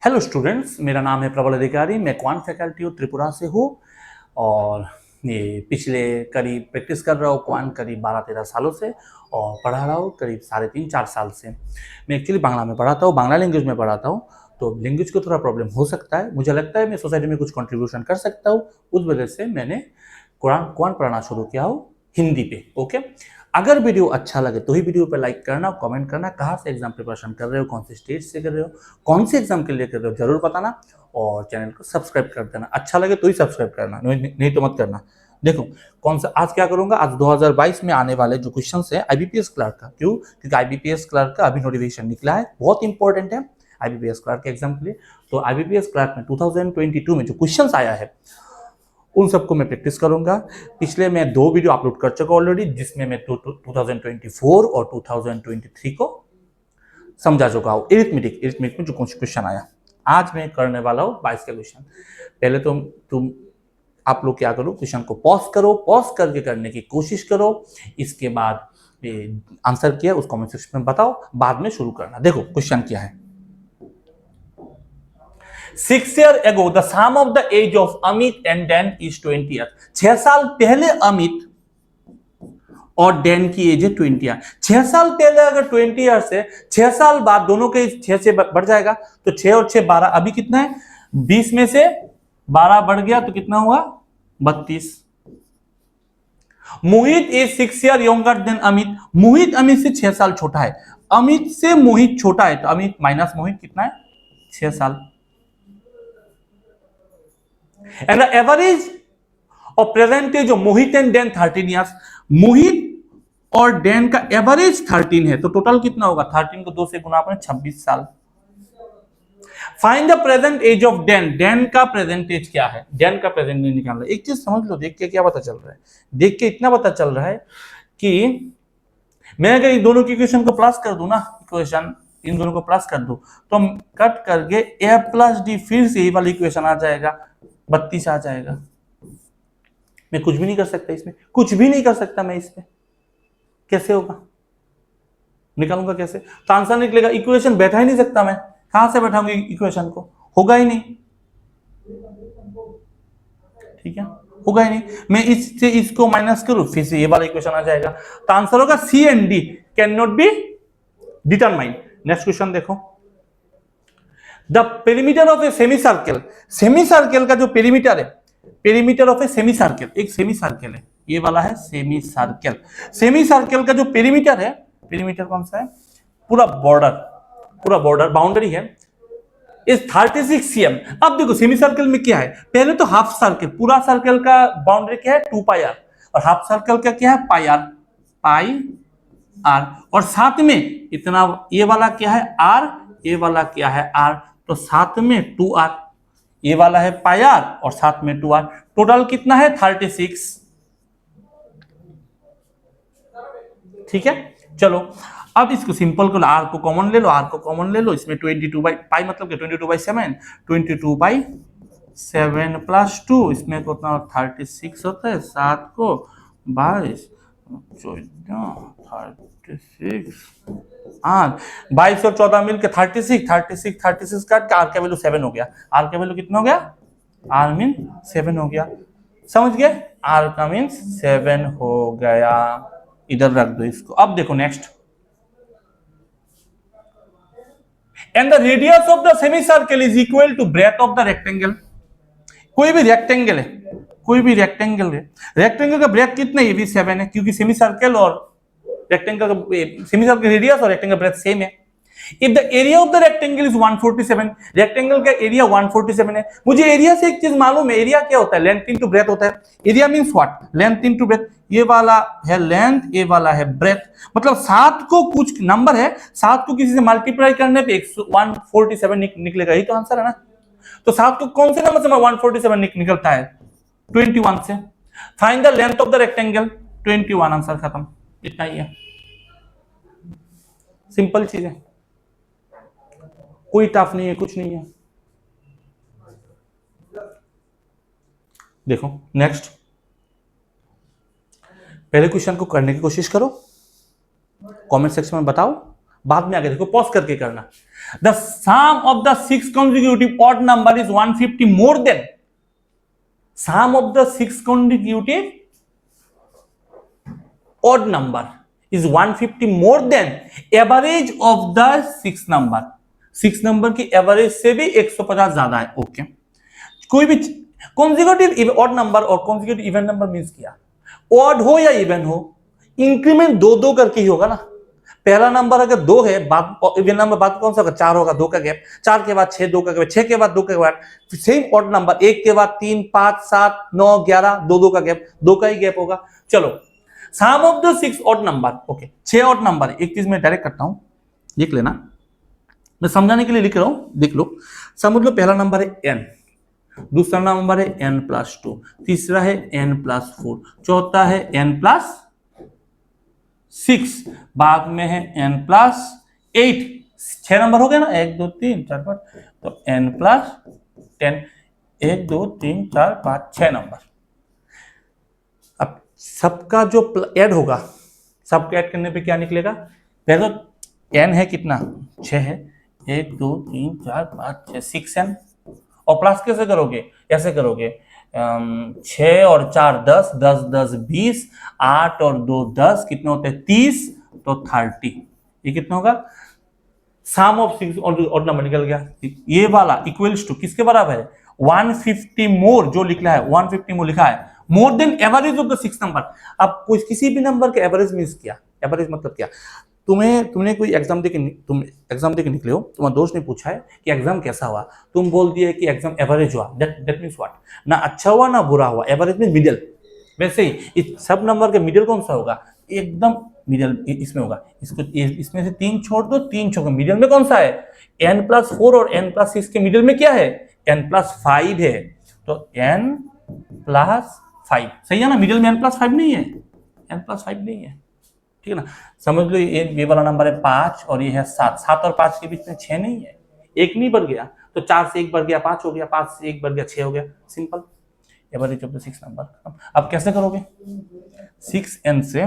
Hello students, मेरा नाम है प्रबल अधिकारी। मैं क्वांट फैकल्टी त्रिपुरा से हूँ और ये पिछले करीब प्रैक्टिस कर रहा हूँ क्वांट करीब 12-13 सालों से और पढ़ा रहा हूँ करीब 3.5-4 साल से। मैं एक्चुअली बांग्ला में पढ़ाता हूँ, बांग्ला लैंग्वेज में पढ़ाता हूँ, तो लैंग्वेज को थोड़ा प्रॉब्लम हो सकता है। मुझे लगता है मैं सोसाइटी में कुछ कंट्रीब्यूशन कर सकता हूँ, उस वजह से मैंने क्वांट पढ़ाना शुरू किया हूँ हिंदी पे। ओके, अगर वीडियो अच्छा लगे तो ही वीडियो पे लाइक करना, कमेंट करना, कहाँ से एग्जाम प्रिपरेशन कर रहे हो, कौन से स्टेट से कर रहे हो, कौन से एग्जाम के लिए कर रहे हो जरूर बताना और चैनल को सब्सक्राइब कर देना। अच्छा लगे तो ही सब्सक्राइब करना, नहीं तो मत करना। देखो कौन सा आज क्या करूंगा, आज 2022 में आने वाले जो क्वेश्चन है आईबीपीएस क्लर्क का, क्यों? क्योंकि आईबीपीएस क्लर्क का अभी नोटिफिकेशन निकला है, बहुत इंपॉर्टेंट है आईबीपीएस क्लर्क के एग्जाम के लिए। तो आईबीपीएस क्लर्क में 2022 में जो क्वेश्चन आया है उन सबको मैं प्रैक्टिस करूंगा। पिछले मैं 2 वीडियो अपलोड कर चुका ऑलरेडी, जिसमें मैं 2024 और 2023 को समझा चुका हूँ। एरिथमेटिक में जो क्वेश्चन आया, आज मैं करने वाला हूँ 22 का क्वेश्चन। पहले तुम आप लोग क्या करो, क्वेश्चन को पॉज करो, पॉज करके करने की कोशिश करो। इसके बाद आंसर किया उस कमेंट सेक्शन में बताओ, बाद में शुरू करना। देखो क्वेश्चन क्या है। 6 years ago, the sum of the age of Amit and Dan is 20 years. 6 साल पहले अमित और डैन की एज है 20 ईयर। 6 साल पहले अगर 20 ईयर से 6 साल बाद दोनों के 6 से बढ़ जाएगा, तो 6 और 6 12। अभी कितना है? 20 में से 12 बढ़ गया तो कितना हुआ? 32। Mohit is 6 year younger than Amit. Mohit Amit से 6 साल छोटा है। अमित से मोहित छोटा है, तो अमित माइनस मोहित कितना है? 6 साल। And the average of present age of Mohit and Dan 13 years। मोहित और डैन का एवरेज 13 है, तो टोटल कितना होगा? 13 को 2 से गुना करें, 26 साल। Find the present age of Dan. Dan का प्रेजेंट एज क्या है? डैन का प्रेजेंट एज निकालना। एक चीज समझ लो, देख के क्या पता चल रहा है? देख के इतना पता चल रहा है कि मैं अगर इन दोनों की इक्वेशन को प्लस कर दूं ना, इक्वेशन इन दोनों को प्लस कर दूं, तो कट करके a प्लस डी, फिर से ये वाली इक्वेशन आ जाएगा, 32 आ जाएगा। मैं कुछ भी नहीं कर सकता इसमें, कुछ भी नहीं कर सकता मैं इसमें। कैसे होगा? निकालूंगा कैसे? तो आंसर निकलेगा, इक्वेशन बैठा ही नहीं सकता मैं। कहां से बैठाऊंगी इक्वेशन को? होगा ही नहीं। ठीक है, होगा ही नहीं। मैं इससे इसको माइनस करूं, फिर से ये वाला इक्वेशन आ जाएगा। तो आंसर होगा C and D cannot be determined. Next question देखो। The perimeter of a semicircle. Semicircle का जो पेरीमीटर है, perimeter of a semicircle, एक सेमी सर्कल है, ये वाला है सेमी सर्कल। सेमी सर्कल का जो पेरीमीटर है, पेरीमीटर कौन सा है? पूरा बॉर्डर बाउंड्री है, इस 36 cm। अब देखो सेमी सर्कल में क्या है, पहले तो हाफ सर्कल, पूरा सर्कल का बाउंड्री क्या है? 2 पाई आर, और हाफ सर्कल का क्या है? पाई आर, और साथ में इतना, ये वाला क्या है? आर, ये वाला क्या है? आर, तो साथ में 2r। ये वाला है पाई आर और साथ में 2r, टोटल कितना है? 36। ठीक है, चलो अब इसको सिंपल करो, आर को कॉमन ले लो, आर को कॉमन ले लो। इसमें 22 बाई पाई मतलब क्या? 22/7, 22/7 प्लस 2, इसमें कितना 36 होता है, 7 को 22, 14, 36, 22 और 14 मिलकर 36 काट के आर का वैल्यू 7 हो गया। आर का वैल्यू कितना हो गया? आर मीन 7 हो गया। समझ गए? आर का मीन 7 हो गया। इधर रख दो इसको। अब देखो next. And the radius of the semi circle is equal to breadth of the rectangle. कोई भी रेक्टेंगल है, कोई भी रेक्टेंगल है, रेक्टेंगल का ब्रेथ कितना है? ये भी 7 है, क्योंकि सेमी सर्कल और रेक्टेंगल का, सेमी सर्कल रेडियस और रेक्टेंगल ब्रेथ सेम है। If the area of the rectangle is 147, rectangle का एरिया 147 है। मुझे एरिया से एक चीज मालूम है, एरिया क्या होता है? लेंथ इनटू ब्रेथ होता है। Area means what? Length into breadth. ये वाला है लेंथ, ये वाला है ब्रेथ। मतलब 7 को कुछ नंबर है, 7 को किसी से मल्टीप्लाई करने पे 147 निकलेगा, यही तो आंसर है ना। तो 7 को कौन से नंबर से 147 निकलता है? 21 से। Find the length of the rectangle, 21, answer खत्म। इतना ही है, सिंपल चीज है, कोई टफ नहीं है, कुछ नहीं है। देखो नेक्स्ट, पहले क्वेश्चन को करने की कोशिश करो, कमेंट सेक्शन में बताओ, बाद में आगे देखो, पॉज करके करना। The sum of the 6 consecutive odd number is 150 more than sum of the 6 consecutive odd number is 150 more than average of the 6 number। 6 number की एवरेज से भी 150 ज्यादा है। ओके, कोई भी कॉन्जिक्यूटिव ऑड नंबर और कॉन्जिक्यूटिव इवन नंबर मींस क्या, odd हो या इवन हो, इंक्रीमेंट दो दो करके ही होगा ना। पहला नंबर अगर 2 है, बाद इवन नंबर बाद कौन सा होगा, 4 होगा, 2 का गैप, 4 के बाद 6, 2 का गैप, 6 के बाद 2 के बाद सेम ऑड नंबर, 1 के बाद 3, 5, 7, 9, 11, 2 का गैप, 2 का ही गैप होगा। चलो, sum of the 6 odd number, okay 6 odd number. एक चीज मैं डायरेक्ट करता हूं, लिख लेना, मैं समझाने के लिए लिख रहा हूं, देख लो। समझ लो, पहला नंबर है n, दूसरा नंबर है n+2, तीसरा है n+4, चौथा है n+6, बाद में है n+8। 6 नंबर हो गया ना, 1 2 3 4 5, तो n+10, 1 2 3 4 5 6 नंबर। अब सबका जो ऐड होगा, सबको ऐड करने पे क्या निकलेगा, पहले तो n है कितना, 6 है, 1 2 3 4 5 6, 6n, और प्लस कैसे करोगे, ऐसे करोगे, 6 और 4 10, 10 10 20, 8 और 2 10, कितने होते हैं 30, तो 30। ये कितना होगा, सम ऑफ 6 और नंबर निकल गया। ये वाला इक्वल्स टू किसके बराबर है, 150 मोर, जो लिखना है 150 मोर लिखा है, more than average of the 6 number. अब कोई किसी भी नंबर के एवरेज मींस क्या, एवरेज मतलब क्या, तुमने कोई एग्जाम देके, तुम एग्जाम देके निकले हो, तुम्हारा दोस्त ने पूछा है कि एग्जाम कैसा हुआ, तुम बोल दिए कि एग्जाम एवरेज हुआ, दैट मींस व्हाट, ना अच्छा हुआ ना बुरा हुआ, एवरेज मींस मिडिल। वैसे ही इस सब नंबर के मिडिल कौन सा होगा, एकदम मिडिल इसमें होगा। इसको इसमें से 3 छोड़ दो, 3 छोड़, मिडिल में कौन सा है, n+4 और n+6 के मिडिल में क्या है, n+5 है, तो n+5 सही है ना, मिडिल में n+5 नहीं है, n+5 नहीं है, ठीक है ना। समझ लो, ये वाला नंबर है 5 और ये है 7, 7 और 5 के बीच में 6 नहीं है, 1 नहीं बढ़ गया, तो 4 से 1 बढ़ गया 5 हो गया, 5 से 1 बढ़ गया 6 हो गया, simple. Average of the 6 number. अब कैसे करोगे, 6n से,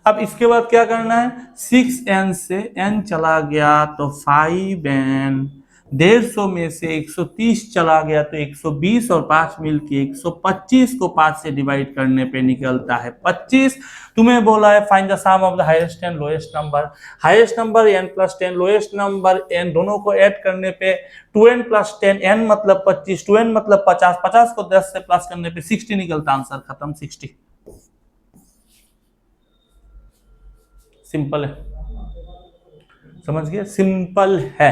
अब इसके बाद क्या करना है, 6n से n चला गया तो 5n, 150 में से 130 चला गया तो 120, और 5 मिलके 125 को 5 से डिवाइड करने पे निकलता है 25। तुम्हें बोला है find the sum of the highest and lowest number. Highest number n+10, lowest number n, दोनों को ऐड करने पे 2n+10, n मतलब 25, 2n मतलब 50, 50 को 10 से प्लस करने पे 60 निकलता, आंसर खत्म, 60। सिंपल है, समझ गए, सिंपल है,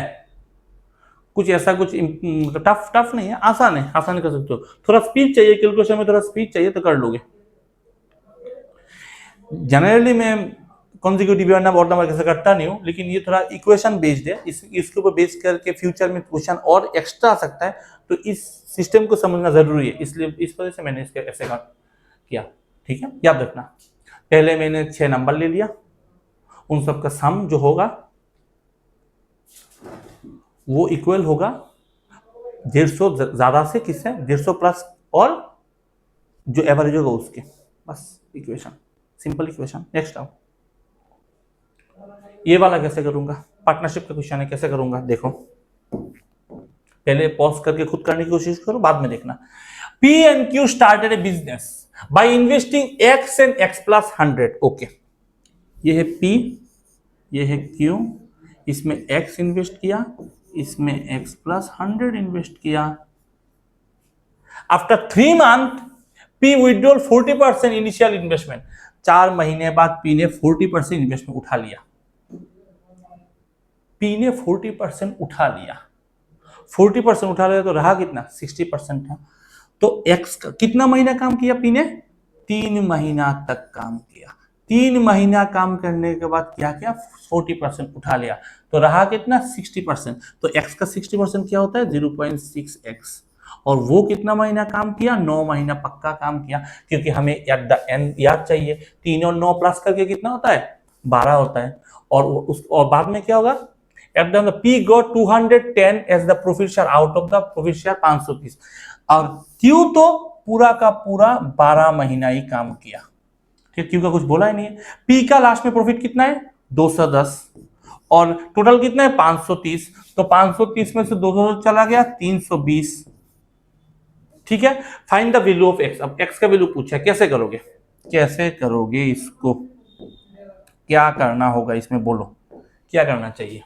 कुछ ऐसा कुछ टफ नहीं है, आसान है, आसान कर सकते हो। थोड़ा स्पीड चाहिए, कैलकुलेशन में थोड़ा स्पीड चाहिए तो कर लोगे। जनरली मैं कॉन्जिक्यूटिव ऑड नंबर कैसे करता नहीं हूं, लेकिन ये थोड़ा इक्वेशन बेस्ड है, इसके ऊपर बेस करके फ्यूचर में क्वेश्चन और एक्स्ट्रा आ सकता है, तो इस सिस्टम को समझना जरूरी है, इसलिए इस वजह से मैंने इसके ऐसे किया, ठीक है। याद रखना, पहले मैंने 6 नंबर ले लिया, उन सबका सम जो होगा वो इक्वल होगा 150 ज्यादा से किससे, 150 प्लस और जो एवरेज होगा उसके, बस इक्वेशन, सिंपल इक्वेशन। नेक्स्ट आओ, ये वाला कैसे करूंगा, पार्टनरशिप का क्वेश्चन है, कैसे करूंगा देखो, पहले पॉज करके खुद करने की कोशिश करो, बाद में देखना। P and Q started a business by investing X and X plus 100। Okay, ये है P, ये है Q, इसमें X इन्वेस्ट किया, इसमें X plus 100 इन्वेस्ट किया। After 3 month P withdrawal 40% initial investment. 4 महीने बाद P ने 40% इन्वेस्टमेंट उठा लिया, P ने 40% उठा लिया, 40% उठा लिया तो रहा कितना, 60% था। तो X का कितना महीना काम किया P ने, 3 महीना तक काम किया। 3 महीना काम करने के बाद क्या किया, 40% उठा लिया, तो रहा कितना, 60%। तो x का 60% क्या होता है, 0.6x। और वो कितना महीना काम किया, 9 महीना पक्का काम किया, क्योंकि हमें एट द एंड याद चाहिए, 3 और 9 प्लस करके कितना होता है, 12 होता है। और बाद में क्या होगा, at the P got 210 as the profit share out of the profit share 530। और Q तो पूरा का पूरा 12 महीना ही काम किया, क्यू का कुछ बोला ही नहीं है। पी का लास्ट में प्रॉफिट कितना है 210 और टोटल कितना है 530, तो 530 में से 200 चला गया 320। ठीक है, find the value of x. अब एक्स का वैल्यू पूछा, कैसे करोगे, कैसे करोगे इसको, क्या करना होगा इसमें, बोलो क्या करना चाहिए।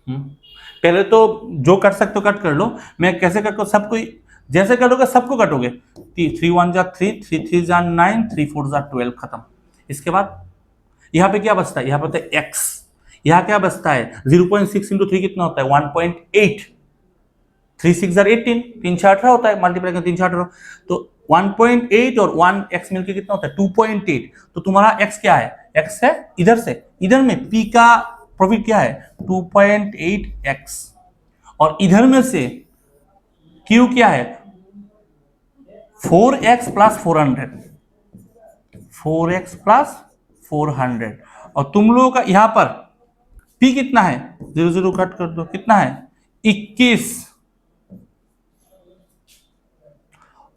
पहले तो जो कर सकते हो कट कर लो, मैं कैसे कट करो, सबको जैसे कटोगे सबको कटोगे। 3 1 जा 3, 3 3 जा 9, 3 4 जा 12, खत्म। इसके बाद यहां पे क्या बचता है, यहां पर एक्स, यहां क्या बचता है 0.6 इंटू 3 कितना होता है 1.8, 3 6 जार 18, 3 6 18 होता है, मल्टीप्लाई कर 3 6 18, तो 1.8 और 1 एक्स मिलकर कितना होता है 2.8। तो तुम्हारा एक्स क्या है, एक्स है इधर से, इधर में पी का प्रॉफिट क्या है 2.8 एक्स, और इधर में से क्यू क्या है 4x प्लस 400, 4x प्लस 400, और तुम लोगों का यहां पर p कितना है 0 0 कट कर दो, कितना है 21,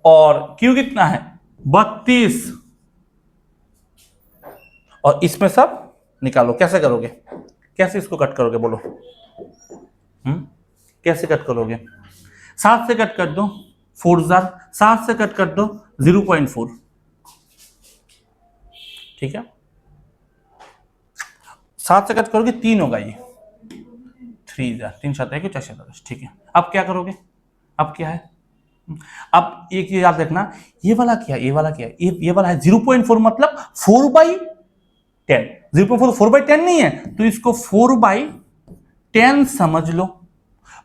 और q कितना है 32, और इसमें सब निकालो। कैसे करोगे, कैसे इसको कट करोगे बोलो, कैसे कट करोगे, 7 से कट कर दो 4 जार, 7 से कट कर दो 0.4, ठीक है, 7 से कट करोगे 3 होगा ये, 3 जार 3 7 है 4 ठीक है। अब क्या करोगे, अब क्या है, अब एक चीज याद रखना, ये वाला क्या, ये वाला क्या, ये वाला है 0.4, मतलब 4/10, 0.4 4/10 नहीं है, तो इसको 4/10 समझ लो।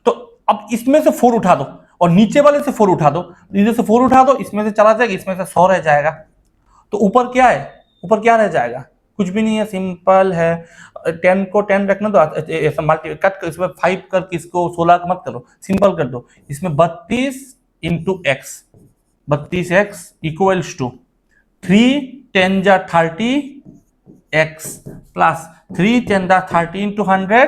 तो अब इसमें से 4 उठा दो और नीचे वाले से 4 उठा दो, इधर से 4 उठा दो, इसमें से चला जाएगा, इसमें से 100 रह जाएगा, तो ऊपर क्या है, ऊपर क्या रह जाएगा, कुछ भी नहीं है, सिंपल है। 10 को 10 रखना, तो ऐसा मल्टी कट कर इसमें 5 कर, इसको 16 मत करो, सिंपल कर दो, इसमें 32 into x, 32x equals to 3 10 जा 30 एक्स प्लस 3 10 जा 30 इंटू 100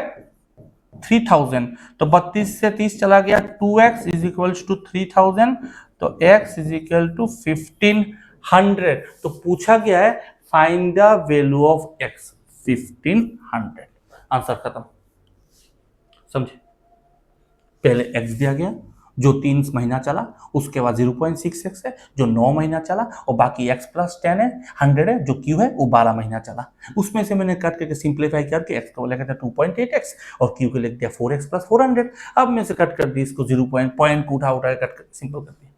3000, तो 32 से 30 चला गया, 2x इज इक्वल्स टू 3000, तो x इज इक्वल टू 1500। तो पूछा गया है find the value of x 1500, answer खत्म, समझे। पहले x दिया गया जो 3 महीना चला, उसके बाद 0.6x है जो 9 महीना चला, और बाकी x प्लस 10 है 100 है जो q है वो 12 महीना चला। उसमें से मैंने कट करके सिंप्लीफाई करके x को लिखा था 2.8x और q को लिख दिया 4x प्लस 400। अब मैं से कट कर दी इसको 0.2 उठा उठा कट कर सिंपल कर दिया।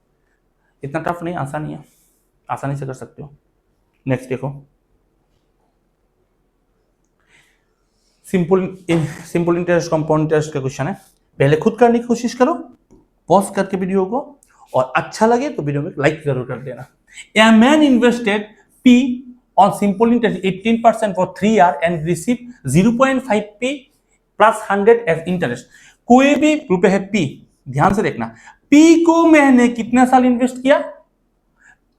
इतना टफ नहीं, आसानी है, आसानी से कर सकते हो। नेक्स्ट देखो, सिंपल इंटरेस्ट कंपाउंड इंटरेस्ट का क्वेश्चन है। पहले खुद करने की कोशिश करो, पॉज करके वीडियो को, और अच्छा लगे तो वीडियो में लाइक जरूर कर देना। A man invested P on simple interest 18% for 3 year and receive 0.5p plus 100 as interest. कोई भी रुपए है P, ध्यान से देखना, P को मैंने कितने साल इन्वेस्ट किया,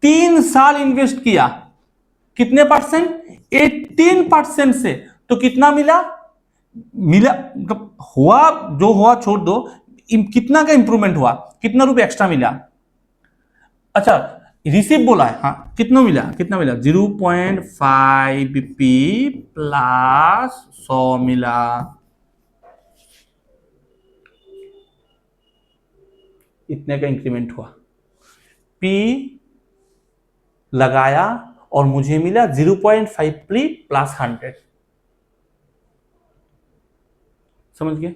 3 साल इन्वेस्ट किया, कितने परसेंट 18% से, तो कितना मिला, मिला हुआ जो हुआ छोड़ दो, कितना का इंप्रूवमेंट हुआ, कितना रुपए एक्स्ट्रा मिला। अच्छा रिसीव बोला है, हाँ कितना मिला, कितना मिला 0.5p प्लस 100 मिला, इतने का इंक्रीमेंट हुआ। p लगाया और मुझे मिला 0.5p प्लस 100, समझ गए।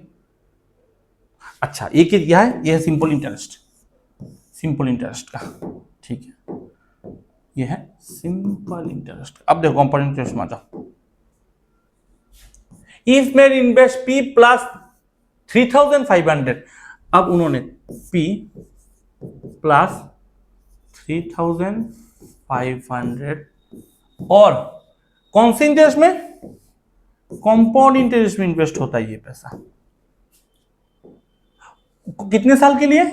अच्छा एक क्या है, यह है सिंपल इंटरेस्ट, सिंपल इंटरेस्ट का, ठीक है, ये है सिंपल इंटरेस्ट। अब देखो कंपाउंड इंटरेस्ट में जाओ। If man invest P plus 3500, अब उन्होंने P प्लस 3500 और कौन से इंटरेस्ट में, कंपाउंड इंटरेस्ट में इन्वेस्ट होता है ये पैसा, कितने साल के लिए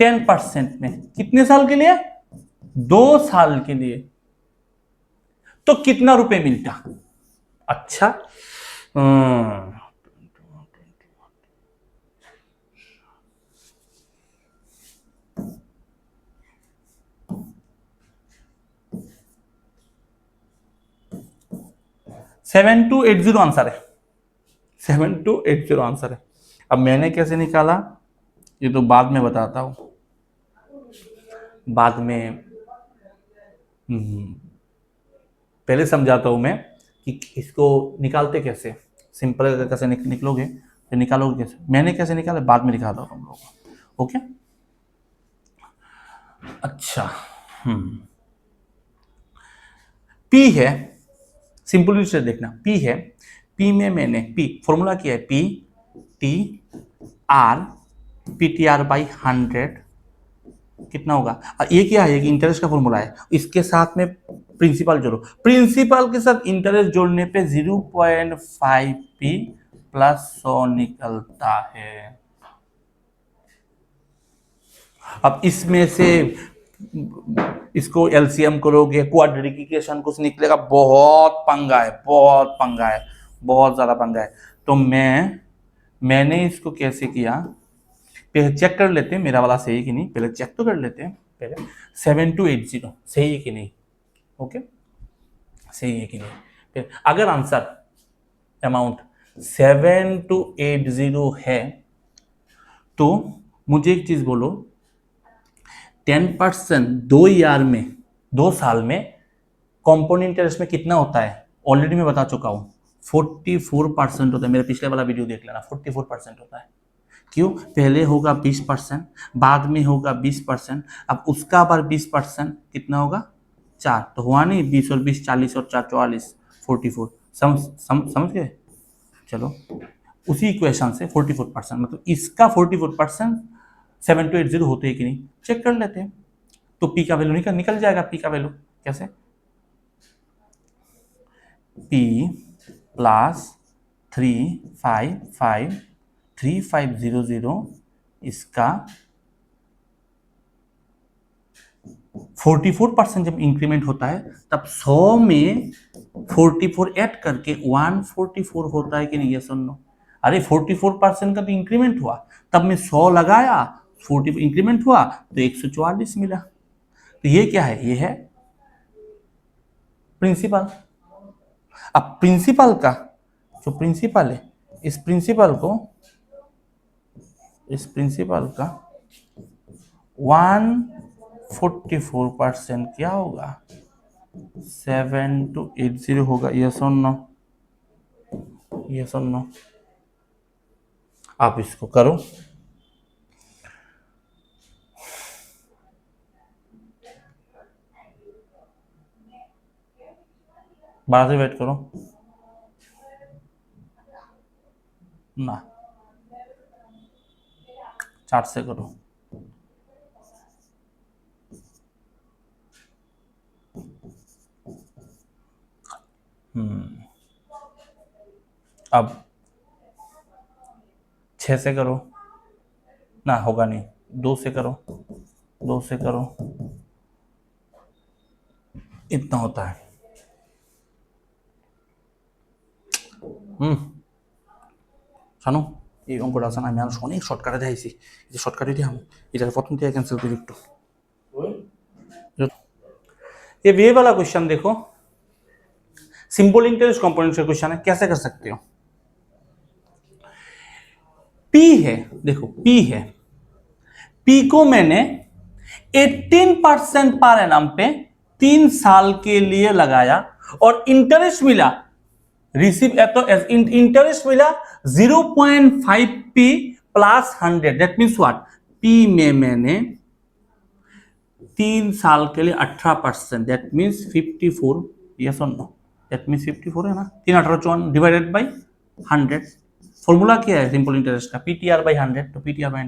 10% में, कितने साल के लिए 2 साल के लिए, तो कितना रुपए मिलता। अच्छा 7280 आंसर है, 7280 आंसर है। अब मैंने कैसे निकाला ये तो बाद में बताता हूं, बाद में पहले समझाता हूं मैं कि इसको निकालते कैसे, सिंपल कैसे निकलोगे तो निकालोगे कैसे, मैंने कैसे निकाला बाद में दिखाता हूं तुम लोगों को। ओके अच्छा पी है, सिंपल से देखना, पी है, पी में मैंने पी फॉर्मूला किया है P T R, P T R by 100 कितना होगा, ये क्या है कि इंटरेस्ट का फॉर्मूला है, इसके साथ में प्रिंसिपल जोड़ो, प्रिंसिपल के साथ इंटरेस्ट जोड़ने पे 0.5 पी प्लस 100 निकलता है। अब इसमें से इसको एलसीएम करोगे, क्वाड्रिकेशन कुछ निकलेगा, बहुत पंगा है, बहुत पंगा है, बहुत ज्यादा पंगा है। तो मैंने इसको कैसे किया, पहले चेक कर लेते हैं मेरा वाला सही है कि नहीं, पहले चेक तो कर लेते हैं पहले। 7280 सही है कि नहीं, ओके सही है कि नहीं। फिर अगर आंसर अमाउंट 7280 है तो मुझे एक चीज बोलो, 10% 2 ईयर में, 2 साल में कंपाउंड इंटरेस्ट में कितना होता है, ऑलरेडी मैं बता चुका हूं 44% होता है, मेरा पिछले वाला वीडियो देख लेना, 44% होता है। क्यों, पहले होगा 20%, बाद में होगा 20%, अब उसका बार 20% कितना होगा 4, तो हुआ नहीं 20 और 20 40 और 4 44 44, समझ गए। चलो उसी इक्वेशन से 44% मतलब इसका 44% 7280 होते हैं कि नहीं चेक कर लेते हैं। तो पी का वैल्यू निकल जाएगा, पी का वैल्यू कैसे, पी प्लस 3550 इसका 44% जब इंक्रीमेंट होता है तब 100 में 44 ऐड करके 144 होता है कि नहीं, ये सुनो। अरे 44% का तो इंक्रीमेंट हुआ, तब मैं 100 लगाया, 40 इंक्रीमेंट हुआ तो 144 मिला। तो ये क्या है, ये है प्रिंसिपल। अब प्रिंसिपल का जो प्रिंसिपल है, इस प्रिंसिपल का 144% क्या होगा, 7280 होगा, ये सुनो, ये सुनो। आप इसको करो, बाहर से वेट करो ना, 4 से करो। अब 6 से करो ना, होगा नहीं, 2 से करो, 2 से करो, इतना होता है। জানো এই অঙ্কটা আছে না, আমি আরো অনেক শর্টকাটে দেখাইছি, এই যে শর্টকাটে দিয়ে এটা প্রথম থেকে ক্যান্সেল করি একটু। ये वे वाला क्वेश्चन देखो, सिंपल इंटरेस्ट कंपोनेंट्स का क्वेश्चन है, कैसे कर सकते हो। पी है, देखो पी है, पी को मैंने 18% पर एनम पे 3 साल के लिए लगाया और इंटरेस्ट मिला, रिसीव तो इंटरेस्ट मिला 0.5 P plus 100, that means what, P में मैंने 3 साल के लिए 18%, दैट मीन्स 54, यस और नो, दैट मीन्स 54 है ना, 3 18 54 डिवाइडेड बाई 100। फॉर्मूला क्या है सिंपल इंटरेस्ट का, पीटीआर बाई 100, तो पीटीआर बाई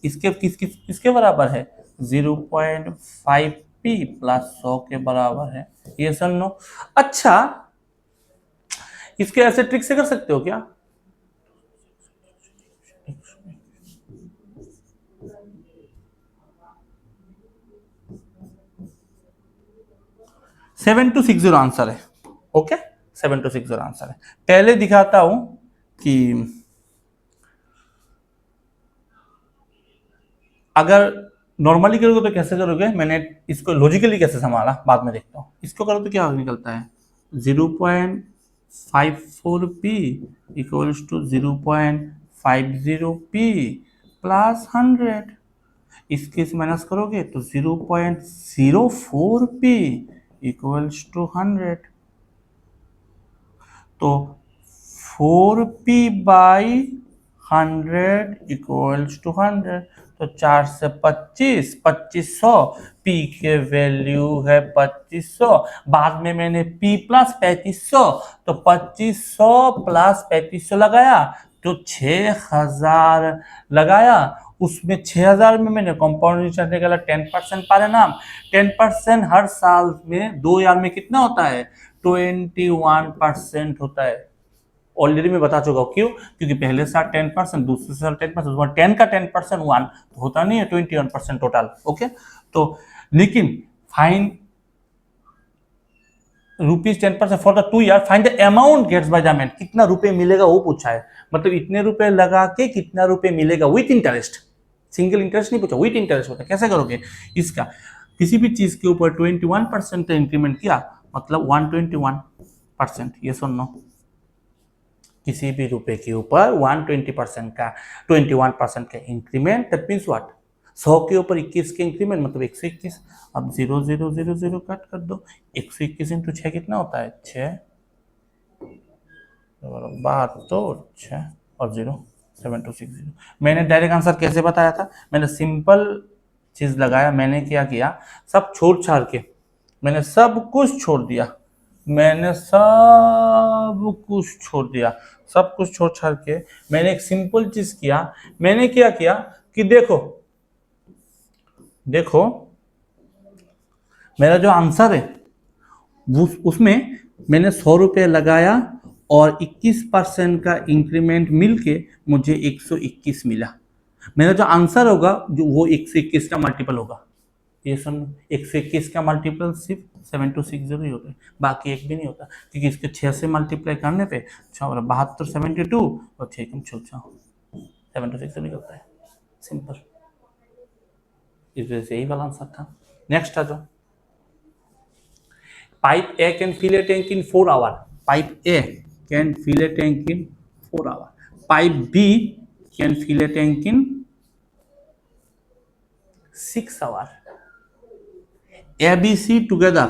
100 इसके बराबर है 0.5 पी प्लस 100 के बराबर है, यस और नो। अच्छा इसके ऐसे ट्रिक से कर सकते हो क्या, seven two six zero answer है, ओके 7260 आंसर है। पहले दिखाता हूं कि अगर नॉर्मली करोगे तो कैसे करोगे, मैंने इसको लॉजिकली कैसे संभाला बाद में देखता हूं। इसको करो तो क्या निकलता है 54p equals to 0.50p plus 100। इसके से माइनस करोगे तो 0.04p इक्वल्स टू 100। तो 4p बाई 100 इक्वल्स टू 100। तो 4 से 25, 2500, p के वैल्यू है 2500। बाद में मैंने p प्लस 3500, तो 2500 प्लस 3500 लगाया तो 6000 लगाया। उसमें 6000 में मैंने कंपाउंड निकाला 10% पर एनम। 10% हर साल में 2 यार में कितना होता है? 21% होता है। ऑलरेडी मैं बता चुका हूँ, क्यों? क्योंकि पहले साल 10%, दूसरे साल 10%, 10 का 10% 1 होता नहीं है, 21% टोटल। ओके, तो लेकिन fine rupees 10% for the 2 year, find the amount gets by the man. कितना रुपए मिलेगा वो पूछा है, मतलब इतने रुपए लगा के कितना रुपए मिलेगा विथ इंटरेस्ट। सिंगल इंटरेस्ट नहीं पूछा, विथ इंटरेस्ट होता है। कैसे करोगे इसका? किसी भी चीज के ऊपर 21% का इंक्रीमेंट किया मतलब 121%। ये सुनो, किसी भी रुपए के ऊपर 120% का 21% का इंक्रीमेंट, दैट मीन्स व्हाट? 100 के ऊपर 21 के इंक्रीमेंट मतलब 121। अब 0 0 0 0 कट कर दो। 121 इंटू 6 कितना होता है? 6 72, 6 और 0 7260। मैंने डायरेक्ट आंसर कैसे बताया था? मैंने सिंपल चीज लगाया। मैंने क्या किया, सब छोड़ छाड़ के मैंने सब कुछ छोड़ दिया। मैंने सब कुछ छोड़ दिया, सब कुछ छोड़ छाड़ के मैंने एक सिंपल चीज किया। मैंने क्या किया कि देखो देखो मेरा जो आंसर है उसमें मैंने 100 रुपये लगाया और 21% का इंक्रीमेंट मिलके मुझे 121 मिला। मेरा जो आंसर होगा जो वो 121 का मल्टीपल होगा। ये सुन, 121 का मल्टीपल सिर्फ 7260 ही होता है, बाकी एक भी नहीं होता, क्योंकि इसके 6 से मल्टीप्लाई करने पे 72 72 और 6 कम 7260 निकलता है। सिंपल, इस वजह से यही वाला आंसर था। नेक्स्ट आ जाओ। Pipe A can fill a tank in 4 hour. Pipe A can fill a tank in 4 hour. Pipe B can fill a tank in 6 hour. ABC together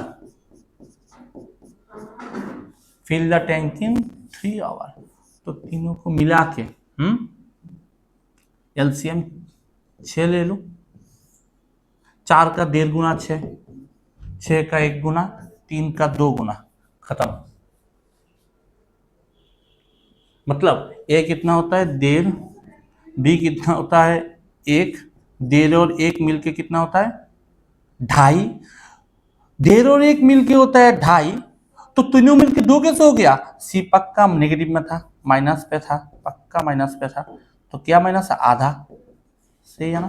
fill the tank in 3 hour। तो तीनों को मिला के LCM 6 ले लो। 4 का 1.5 गुना 6, 6 का 1 गुना, 3 का 2 गुना, खत्म। मतलब ए कितना होता है? 1.5। बी कितना होता है? 1। 1.5 और 1 मिलके कितना होता है? 2.5। 1.5 और 1 मिलके होता है 2.5। तो तीनों मिलके 2 कैसे हो गया? सी पक्का नेगेटिव में था, माइनस पे था, पक्का माइनस पे था। तो क्या माइनस? आधा। सही है ना?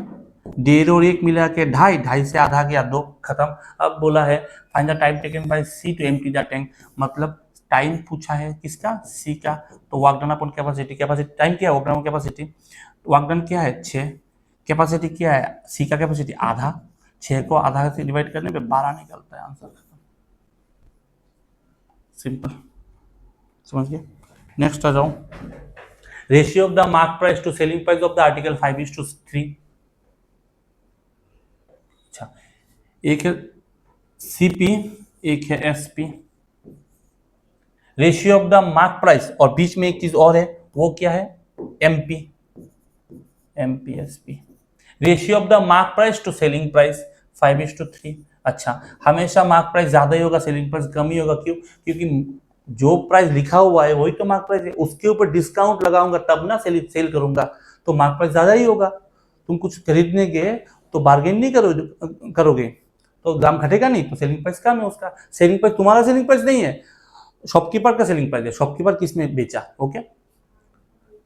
1.5 और 1 मिला के 2.5, 2.5 से आधा गया 2, खत्म। अब बोला है find the time taken by C to empty the tank. मतलब टाइम पूछा है किसका? सी का। तो work done upon capacity. Capacity time क्या है? Work done upon capacity. Work done क्या है? 6। कैपेसिटी क्या है? सी का कैपेसिटी आधा। 6 को आधा से डिवाइड करने पे 12 निकलता है आंसर। सिंपल, समझ गए? नेक्स्ट आ जाओ। Ratio of the mark price to selling price of the article 5:3। अच्छा, एक है सीपी, एक है SP. Ratio of the mark price और बीच में एक चीज और है, वो क्या है? MP, MPSP. Ratio of the mark price to selling price 5:3। अच्छा, हमेशा मार्क प्राइस ज्यादा ही होगा, सेलिंग प्राइस कम ही होगा। क्यों? क्योंकि जो प्राइस लिखा हुआ है वही तो मार्क प्राइस है। उसके ऊपर डिस्काउंट लगाऊंगा तब ना सेल करूंगा, तो मार्क प्राइस ज्यादा ही होगा। तुम कुछ खरीदने गए तो बार्गेन नहीं करोगे तो दाम घटेगा नहीं, तो सेलिंग प्राइस कम है उसका। सेलिंग प्राइस तुम्हारा सेलिंग प्राइस नहीं है, शॉपकीपर का सेलिंग प्राइस है। शॉपकीपर किसने बेचा? Okay,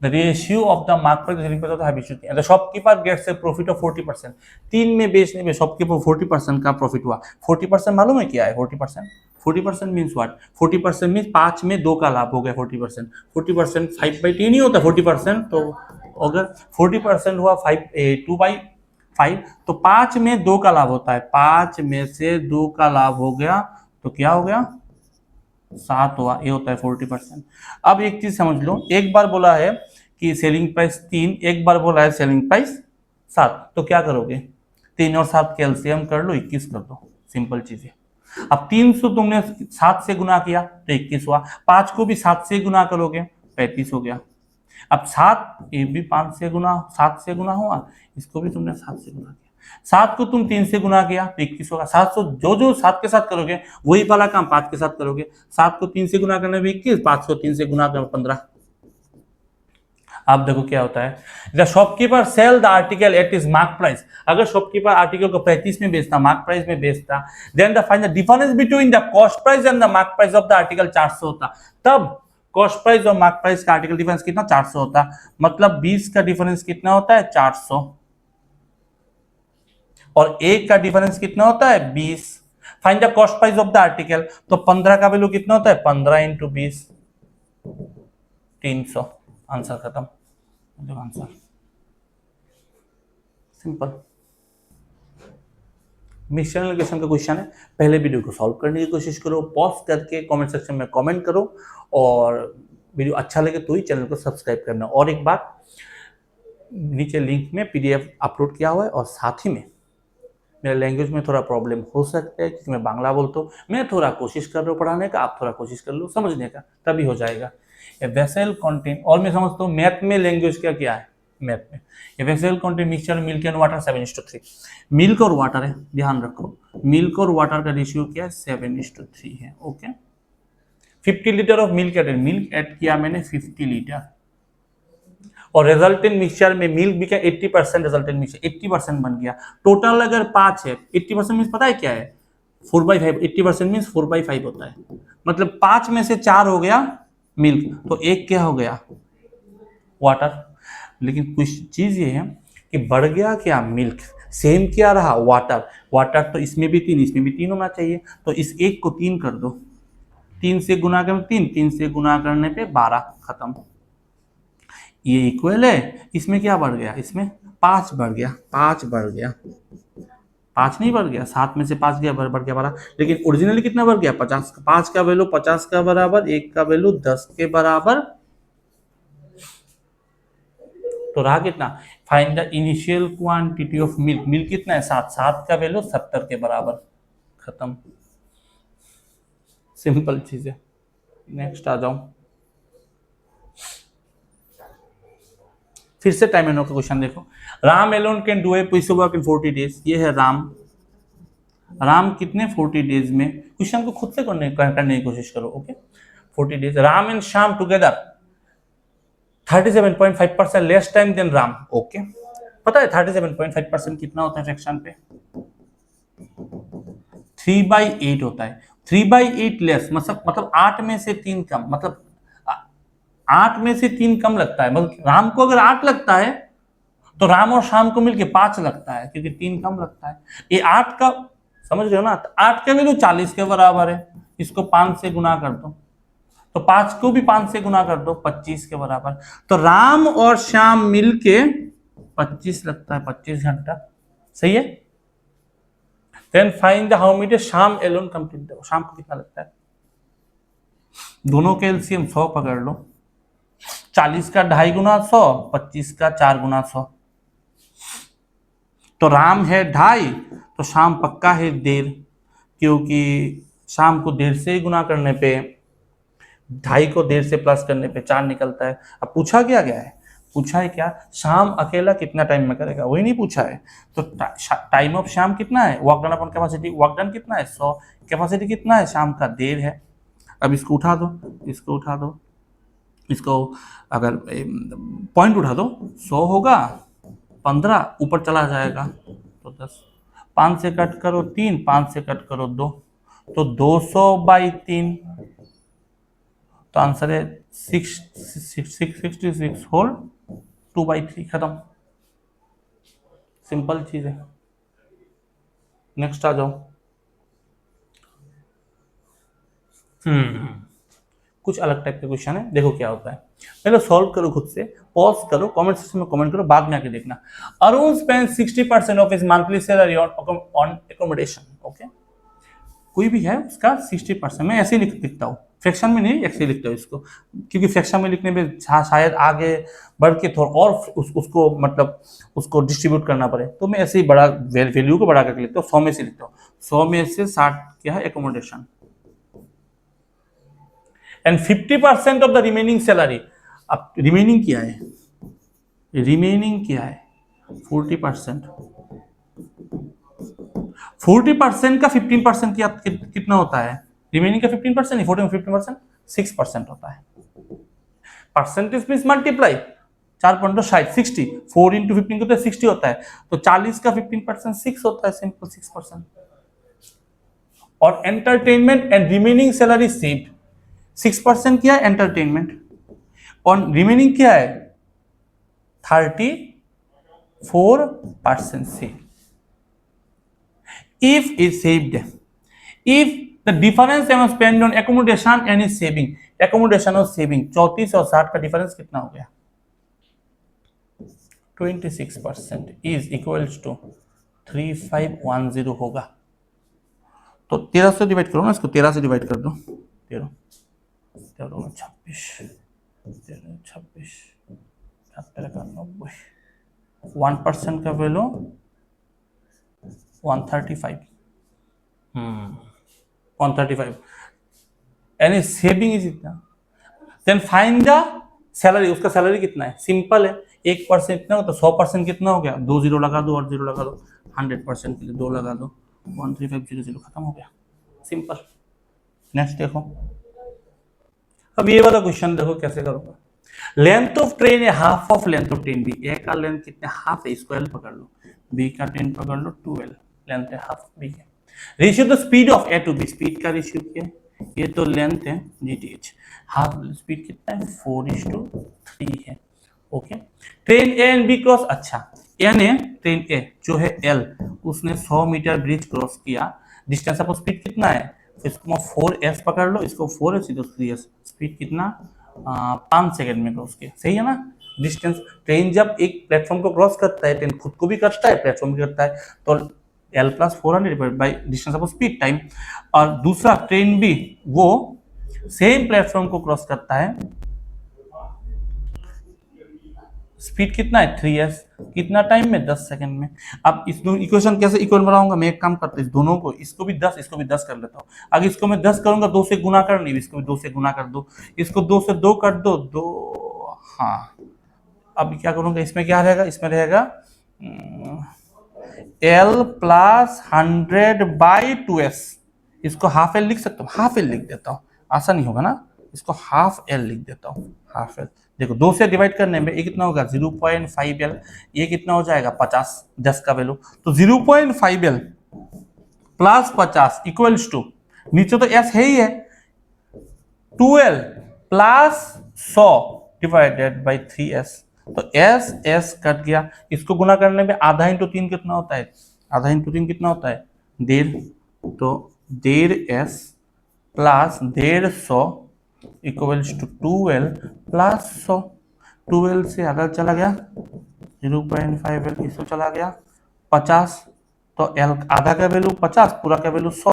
the ratio of the mark price to selling price of the habitual and the shopkeeper gets a profit of 40%। 3 में बेचने में शॉपकीपर 40% का प्रॉफिट हुआ। 40% मालूम है क्या है? 40% मीन्स व्हाट? 40% मीन्स 5 में 2 का लाभ हो गया। 40% 5/3 ही होता है 40%। तो अगर 40% हुआ 2/5, तो 5 में 2 का लाभ होता है। 5 में से 2 का लाभ हो गया तो क्या हो गया? 7 हुआ, ये होता है 40%। अब एक चीज समझ लो, एक बार बोला है कि सेलिंग प्राइस 3, एक बार बोला है सेलिंग प्राइस 7, तो क्या करोगे? 3 और 7 के एलसीएम कर लो, 21 कर दो, सिंपल चीज है। अब 300 तुमने 7 से गुना किया तो 21 हुआ, 5 को भी 7 से गुना करोगे 35 हो गया। अब 7, ये भी 5 से गुना 7 से गुना हुआ, इसको भी तुमने 7 से गुना किया। 7 को तुम 3 से गुना किया तो 21 होगा। 700 जो जो 7 के साथ करोगे वही वाला काम 5 के साथ करोगे। 7 को 3 से गुना करने में 21, 5 को 3 से गुना करने में 15। अब देखो क्या होता है, the shopkeeper sell the article at is mark price. अगर शॉपकीपर आर्टिकल को 35 में बेचता, मार्क प्राइस में बेचता, then the find the difference between the cost price and the mark price of the article 400 होता। तब कॉस्ट प्राइस और mark price का आर्टिकल डिफरेंस कितना? 400 होता। मतलब 20 का डिफरेंस कितना होता है? 400। और 1 का डिफरेंस कितना होता है? 20। Find the cost price of the article, तो 15 का वैल्यू कितना होता है? 15 इंटू 20, 300। आंसर खत्म, आंसर सिंपल। मिक्सचर एलोकेशन का क्वेश्चन है, पहले वीडियो को सॉल्व करने की कोशिश करो, पॉज करके कमेंट सेक्शन में कमेंट करो, और वीडियो अच्छा लगे तो ही चैनल को सब्सक्राइब करना। और एक बात, नीचे लिंक में पीडीएफ अपलोड किया हुआ है, और साथ ही में मेरे लैंग्वेज में थोड़ा प्रॉब्लम हो सकता है क्योंकि मैं बांग्ला बोलता हूँ। मैं थोड़ा कोशिश कर रहा हूँ पढ़ाने का, आप थोड़ा कोशिश कर लो समझने का, तभी हो जाएगा। ए वेसल कंटेन, और मैं समझता हूँ मैथ में लैंग्वेज का क्या है, मैथ में a vessel contain mixture milk and water 7:3। Milk और वाटर है, ध्यान रखो, मिल्क और वाटर का रेशियो क्या है? 7:3 है। Okay, 50 litre of milk add किया मैंने 50 लीटर, और रिजल्टेंट मिक्सचर में मिल्क भी क्या? 80% रिजल्टेंट मिक्सचर 80% बन गया। टोटल अगर 5 है, 80% मीन्स पता है क्या है? 4/5। 80% मीन्स 4/5 होता है, मतलब 5 में से 4 हो गया मिल्क, तो 1 क्या हो गया? वाटर। लेकिन कुछ चीज ये है कि बढ़ गया क्या? मिल्क। सेम क्या रहा? वाटर। वाटर तो इसमें भी 3, इसमें भी 3 होना चाहिए, तो इस 1 को 3 कर दो, 3 से गुना करने 3 से गुना करने पे 12, खत्म। ये इक्वल है, इसमें क्या बढ़ गया? इसमें 5 बढ़ गया, 5 बढ़ गया, 5 नहीं बढ़ गया, 7 में से 5 गया, बढ़ गया 12। लेकिन ओरिजिनली कितना बढ़ गया? 50। 5 का वैल्यू 50 का बराबर, 1 का वैल्यू 10 के बराबर, तो रहा कितना? Find the initial quantity of milk. Milk कितना है? 7। 7 का वैल्यू 70 के बराबर, खत्म। सिंपल चीज है। नेक्स्ट आ जाओ, फिर से टाइम एंड का क्वेश्चन देखो। Ram alone can do a piece of work in 40 days. ये है राम। राम कितने 40 डेज में? क्वेश्चन को खुद से करने की कोशिश करो। ओके, 40 days. Ram and Shyam together 37.5% less time than Ram. Okay, पता है 37.5% कितना होता है फ्रैक्शन पे? 3/8 होता है। 3/8 लेस मतलब 8 में से 3 कम, मतलब 8 में से 3 कम लगता है। मतलब राम को अगर 8 लगता है तो राम और शाम को मिलके 5 लगता है, क्योंकि 3 कम लगता है। ये 8 का, समझ रहे हो ना? 8 का वैल्यू 40 के बराबर है, इसको 5 से गुना कर दो, तो 5 को भी 5 से गुना कर दो, 25 के बराबर। तो राम और श्याम मिलके 25 लगता है, 25 घंटा। सही है। Then find the how many days Shyam alone complete. Shyam को कितना लगता है? दोनों के एलसीएम 100 पकड़ लो। 40 का 2.5 गुना 100, 25 का 4 गुना 100। तो राम है 2.5, तो शाम पक्का है 1.5, क्योंकि शाम को 1.5 से ही गुना करने पे, 2.5 को 1.5 से प्लस करने पे 4 निकलता है। अब पूछा क्या गया है? पूछा है क्या? शाम अकेला कितना टाइम में करेगा, वही नहीं पूछा है। तो टाइम ऑफ शाम कितना है? Work done upon capacity. Work done कितना है? 100। कैपेसिटी कितना है? शाम का 1.5 है। अब इसको उठा दो, इसको उठा दो, इसको अगर पॉइंट उठा दो, 100 होगा, 15 ऊपर चला जाएगा तो 10। 5 से कट करो 3, 5 से कट करो 2, तो 200/3, तो आंसर है 666 होल 2/3, खत्म। सिंपल चीज है। नेक्स्ट आ जाओ। कुछ अलग टाइप का क्वेश्चन है, देखो क्या होता है। पहले सॉल्व करो खुद से, पॉज करो, कमेंट सेक्शन में कमेंट करो, बाद में आके देखना। Arun spend 60% of his monthly salary on accommodation. Okay, कोई भी है उसका 60%, मैं ऐसे ही लिखता हूँ, फ्रैक्शन में नहीं, ऐसे ही लिखते हो इसको, क्योंकि फ्रैक्शन में लिखने में शायद आगे बढ़ के थोड़ा और उसको मतलब उसको डिस्ट्रीब्यूट करना पड़े, तो मैं ऐसे ही बड़ा वैल्यू को बढ़ा करके लिखता हूँ। 100 में से लिखता हूँ, 100 में से 60 क्या है accommodation, and 50% of the remaining salary. अब रिमेनिंग क्या है, रिमेनिंग क्या है 40%, 40% का 15% कितना होता है, रिमेनिंग का 15% नहीं, 40 में 15% 6% होता है। परसेंटेज मींस मल्टीप्लाई, 4.60 60, 4 इंटू 15 कितना 60 होता है, तो 40 का 15% 6 होता है, सिंपल 6%। और entertainment and remaining salary saved, 6% क्या है एंटरटेनमेंट, और रिमेनिंग क्या है 34% saved. If is saved, if the difference am spent on accommodation and is saving, accommodation और saving 34 और 60 का डिफरेंस कितना हो गया 26% is equals to 3510 होगा। तो 13 से डिवाइड करो ना इसको, 13 से डिवाइड कर दो, 13 13 26 26 90, 1% का वैल्यू 135, 135, यानी सेविंग इज इतना। देन फाइंड द सैलरी, उसका सैलरी कितना है, सिंपल है, 1% इतना हो तो 100% कितना हो गया, 2 जीरो लगा दो और जीरो लगा दो, 100% के लिए 2 लगा दो, 13500 खत्म हो गया, सिंपल। नेक्स्ट देखो, अब ये वाला क्वेश्चन देखो कैसे करोगे। लेंथ ऑफ ट्रेन है half of length of train B, A का लेंथ कितना हाफ है, इसको एल पकड़ लो, बी का 10 पकड़ लो 12, लेंथ है हाफ बी है। Ratio the speed of A to B, speed का रेशियो क्या है, ये तो लेंथ है जीटीएच, हाफ स्पीड कितना है 4:3 है, okay. Train A and B cross, अच्छा ए ने ट्रेन ए जो है एल उसने 100 मीटर ब्रिज क्रॉस किया, डिस्टेंस ऑफ स्पीड कितना है, इसको 4s पकड़ लो, इसको 4s इधर 3s, स्पीड कितना 5 सेकंड में क्रॉस किया, सही है ना। डिस्टेंस, ट्रेन जब एक प्लेटफॉर्म को क्रॉस करता है, ट्रेन खुद को भी करता है प्लेटफॉर्म भी करता है, तो L + 400 by distance of speed time. और दूसरा ट्रेन भी वो सेम प्लेटफॉर्म को क्रॉस करता है, स्पीड कितना है 3s, कितना टाइम में 10 सेकंड में। अब इस दोनों इक्वेशन कैसे इक्वल बनाऊंगा, मैं एक काम करता हूँ, इस दोनों को, इसको भी 10 इसको भी 10 कर लेता हूँ। अगर इसको मैं 10 करूंगा 2 से गुना कर नहीं, इसको भी 2 से गुना कर दो, इसको 2 से 2 कर दो 2, हाँ। अब क्या करूंगा, इसमें क्या रहेगा, इसमें रहेगा L + 100/2s, इसको हाफ एल लिख सकता हूँ, हाफ एल लिख देता हूँ, आसानी होगा ना, इसको हाफ एल लिख देता हूँ, हाफ एल। देखो 2 से डिवाइड करने में ये कितना होगा 0.5L, ये कितना हो जाएगा 50, 10 का वैल्यू, तो 0.5L + 50 इक्वल्स टू, नीचे तो S है ही है, 2L + 100 डिवाइडेड बाई 3S, तो S कट गया, इसको गुना करने में आधा इंटू 3 कितना होता है, आधा इंटू 3 कितना होता है 1.5, तो 1.5S + 150 equals to 2L + 100, 2L से आधा चला गया 0.5L, इसको चला गया 50, तो L आधा का वैल्यू 50, पूरा का वैल्यू 100,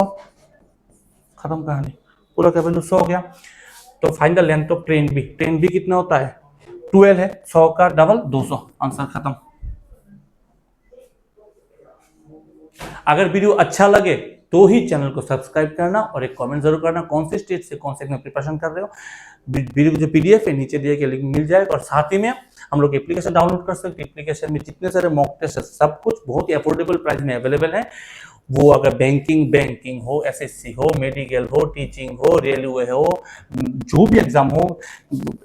खत्म कहानी, पूरा का वैल्यू 100 हो गया। तो find the length of train B, train B कितना होता है 12 है, 100 का डबल 200, आंसर खत्म। अगर वीडियो अच्छा लगे तो ही चैनल को सब्सक्राइब करना और एक कमेंट जरूर करना, कौन से स्टेट से कौन से एग्जाम प्रिपरेशन कर रहे हो। वीडियो की जो पीडीएफ है नीचे दिए गए लिंक मिल जाएगा, और साथ ही में हम लोग एप्लीकेशन डाउनलोड कर सकते हैं। एप्लीकेशन में जितने सारे मॉक टेस्ट है सब कुछ बहुत ही अफोर्डेबल प्राइस में अवेलेबल है। वो अगर बैंकिंग हो, एसएससी हो, मेडिकल हो, टीचिंग हो, रेलवे हो, जो भी एग्जाम हो,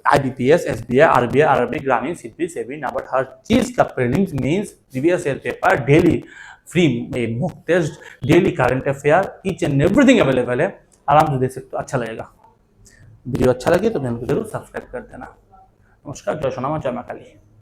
आईबीपीएस, एसबीआई, आरबीआई, आरबी, ग्रामीण, सिद्धि, सेबी, नाबार्ड, हर चीज का prelims, mains, previous year paper, daily free mock test, daily current affair, each and everything available है, आराम से देख सकते हो, अच्छा लगेगा। वीडियो अच्छा लगे तो चैनल को जरूर सब्सक्राइब कर देना। नमस्कार, जय सोना मां, जय मां काली।